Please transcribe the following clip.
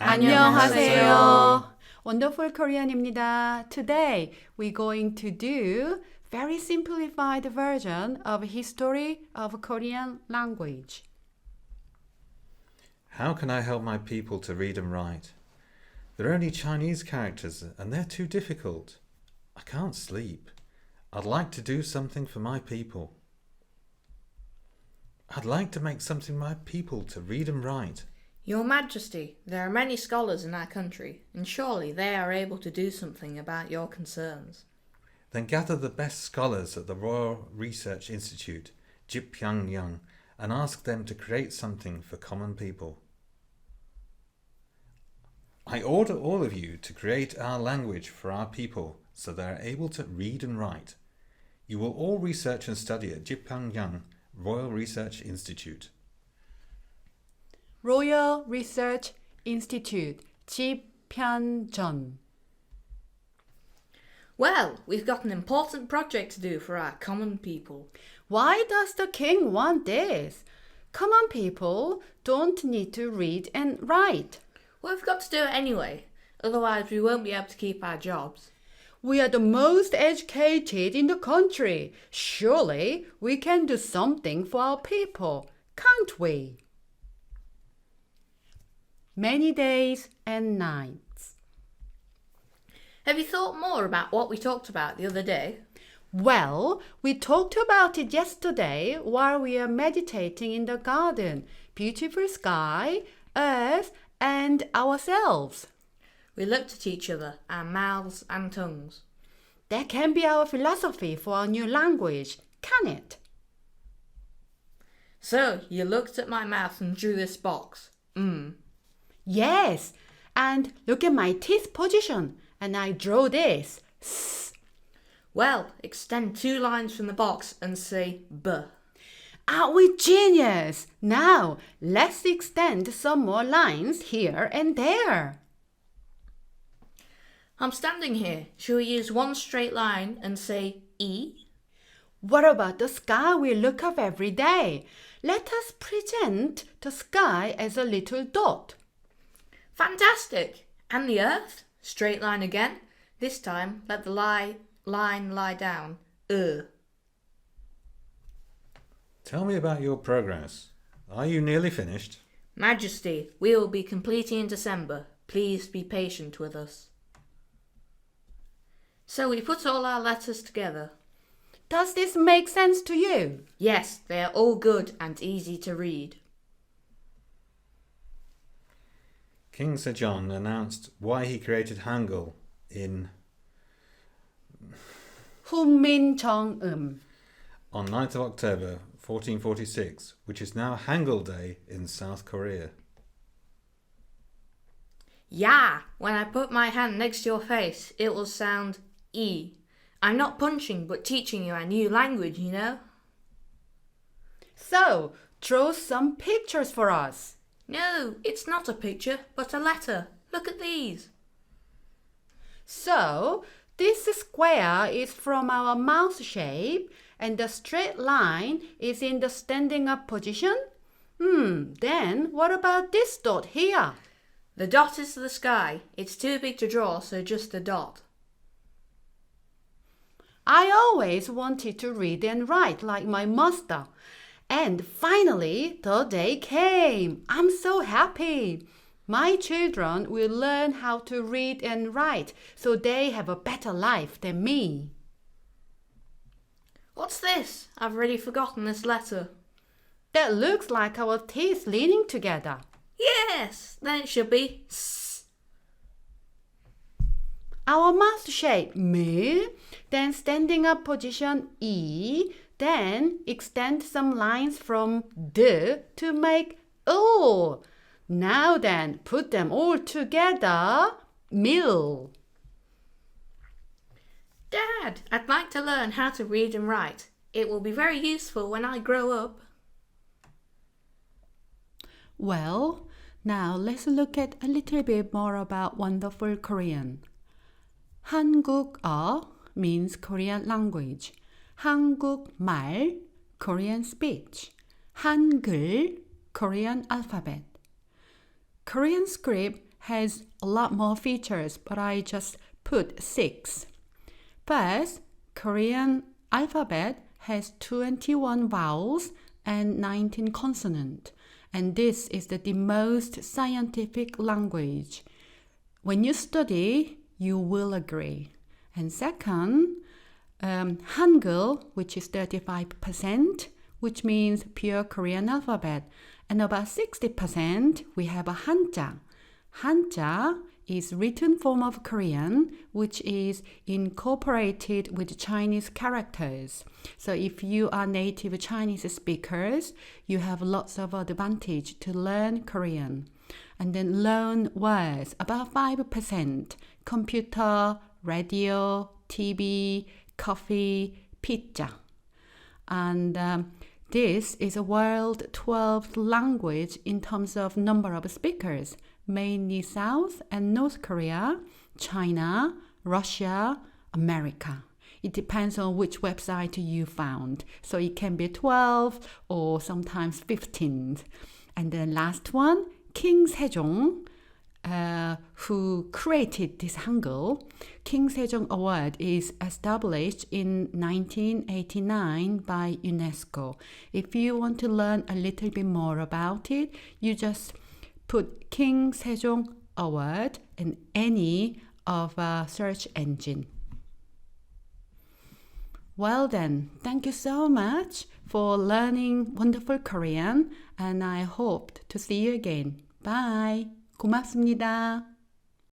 안녕하세요. Wonderful Korean입니다. Today we're going to do very simplified version of history of Korean language. How can I help my people to read and write? They're only Chinese characters and they're too difficult. I can't sleep. I'd like to do something for my people. I'd like to make something for my people to read and write. Your Majesty, there are many scholars in our country, and surely they are able to do something about your concerns. Then gather the best scholars at the Royal Research Institute, Jipyongyang, and ask them to create something for common people. I order all of you to create our language for our people so they are able to read and write. You will all research and study at Jipyongyang Royal Research Institute. Royal Research Institute, Jipyongyang. Well, we've got an important project to do for our common people. Why does the king want this? Common people don't need to read and write. Well, we've got to do it anyway, otherwise we won't be able to keep our jobs. We are the most educated in the country. Surely we can do something for our people, can't we? Many days and nights. Have you thought more about what we talked about the other day? Well, we talked about it yesterday while we are meditating in the garden. Beautiful sky, earth, and ourselves. We looked at each other, our mouths and tongues. That can be our philosophy for our new language, can it? So, you looked at my mouth and drew this box. Yes, and look at my teeth position, and I draw this. S. Well, extend 2 lines from the box and say B. Are we genius? Now, let's extend some more lines here and there. I'm standing here. Shall we use one straight line and say E? What about the sky we look up every day? Let us present the sky as a little dot. Fantastic! And the earth? Straight line again. This time, let the line lie down. Tell me about your progress. Are you nearly finished? Majesty, we will be completing in December. Please be patient with us. So we put all our letters together. Does this make sense to you? Yes, they are all good and easy to read. King Sejong announced why he created Hangul 훈민정음. on 9th of October 1446, which is now Hangul Day in South Korea. Yeah, when I put my hand next to your face, it will sound E. I'm not punching, but teaching you a new language, you know? So, draw some pictures for us. No, it's not a picture, but a letter. Look at these. So, this square is from our mouth shape and the straight line is in the standing up position? Then what about this dot here? The dot is the sky. It's too big to draw, so just a dot. I always wanted to read and write like my master. And finally, the day came. I'm so happy. My children will learn how to read and write so they have a better life than me. What's this? I've already forgotten this letter. That looks like our teeth leaning together. Yes, then it should be S. Our mouth shape M, then standing up position E, then extend some lines from D to make O. Now then, put them all together, mill. Dad, I'd like to learn how to read and write. It will be very useful when I grow up. Well, now let's look at a little bit more about wonderful Korean. 한국어 means Korean language. 한국말, Korean speech. 한글, Korean alphabet. Korean script has a lot more features, but I just put 6. First, Korean alphabet has 21 vowels and 19 consonants, and this is the most scientific language. When you study, you will agree. And second, Hangul, which is 35%, which means pure Korean alphabet. And about 60%, we have a Hanja. Hanja is written form of Korean, which is incorporated with Chinese characters. So if you are native Chinese speakers, you have lots of advantage to learn Korean. And then loan words, about 5%, computer, radio, TV, coffee, pizza. And this is a world 12th language in terms of number of speakers, mainly South and North Korea, China, Russia, America. It depends on which website you found. So it can be 12 or sometimes 15. And the last one, King Sejong, who created this Hangul. King Sejong Award is established in 1989 by UNESCO. If you want to learn a little bit more about it, you just put King Sejong Award in any of a search engine. Well then, thank you so much for learning wonderful Korean, and I hope to see you again. Bye. 고맙습니다.